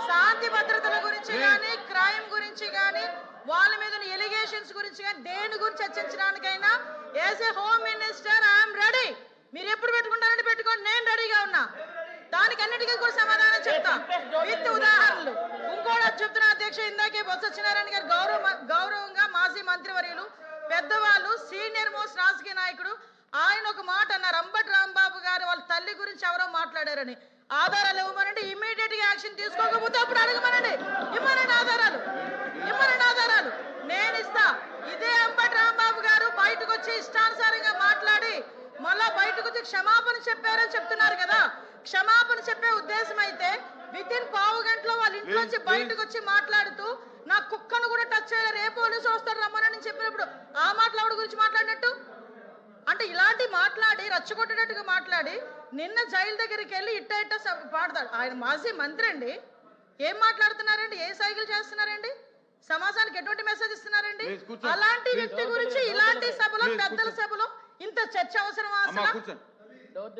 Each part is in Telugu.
శాంతి భద్రతల గురించి కానీ క్రైమ్ గురించి కానీ వాళ్ళ మీద ఎలిగేషన్స్ గురించి కానీ దేని గురించి చర్చించడానికైనా as a home minister I'm ready. మీరు ఎప్పుడు పెట్టుకుంటారంటే పెట్టుకోండి, నేను రెడీగా ఉన్నా. దానికి అన్నిటికీ కూడా సమాధానం చెప్తా విత్ ఉదాహరణలు. ఇంకోటి చెప్తున్నా అధ్యక్ష, ఇందాకే బొత్స సత్యనారాయణ గారు గౌరవంగా మాజీ మంత్రివర్యులు పెద్దవాళ్ళు సీనియర్ మోస్ట్ రాజకీయ నాయకుడు ఆయన ఒక మాట అన్నారు, అంబటి రాంబాబు గారు వాళ్ళ తల్లి గురించి ఎవరో మాట్లాడారని. ఆధారాలు ఇవ్వమనండి, ఇమీడియట్ గా యాక్షన్ తీసుకోకపోతే అప్పుడు అడగమనండి, ఇవ్వనండి ఆధారాలు, ఇవ్వనండి ఆధారాలు, నేను ఇస్తా. ఇదే అంబటి రాంబాబు గారు బయటకు వచ్చి ఇష్టానుసారంగా మాట్లాడి మళ్ళా బయటకు వచ్చి క్షమాపణ చెప్పారని చెప్తున్నారు కదా. క్షమాపణ చెప్పే ఉద్దేశం అయితే విత్ ఇన్ పావు గంటలో వాళ్ళ ఇంట్లోంచి బయటకు వచ్చి మాట్లాడుతూ నా కుక్కను కూడా టచ్ చేయలేరు, ఏ పోలీసు వస్తారు రమ్మని చెప్పినప్పుడు ఆ మాట్లాడు గురించి మాట్లాడినట్టు అంటే ఇలాంటి మాట్లాడి రచ్చగొట్టేటట్టుగా మాట్లాడి నిన్న జైలు దగ్గరికి వెళ్ళి ఇట్ట పాడతాడు. ఆయన మాజీ మంత్రి అండి, ఏం మాట్లాడుతున్నారండి, ఏ సైకిల్ చేస్తున్నారండి, సమాజానికి ఎటువంటి మెసేజ్ ఇస్తున్నారండి? అలాంటి వ్యక్తి గురించి ఇలాంటి సభలో పెద్దల సభలో ఇంత చర్చ అవసరమా అసలు?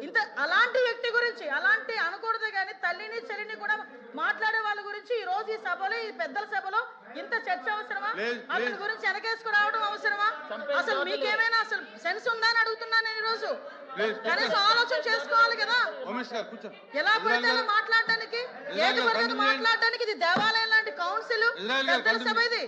ఇంత అలాంటి వ్యక్తి గురించి అలాంటి అనకూడదు కానీ తల్లిని చెల్లిని కూడా మాట్లాడే వాళ్ళ గురించి ఈ రోజు ఈ సభలో ఈ పెద్దల సభలో ఇంత చర్చ అవసరమా? అతని గురించి వెనకేసుకు రావడం అవసరమా? అసలు మీకేమైనా అసలు సెన్స్ ఉందా అని అడుగుతున్నా నేను ఈ రోజు. కనీసం ఆలోచన చేసుకోవాలి కదా. ఎలా పడితే అలా మాట్లాడడానికి, ఏది పడితే మాట్లాడడానికి ఇది దేవాలయం లాంటి కౌన్సిల్ పెద్దల సభ ఇది.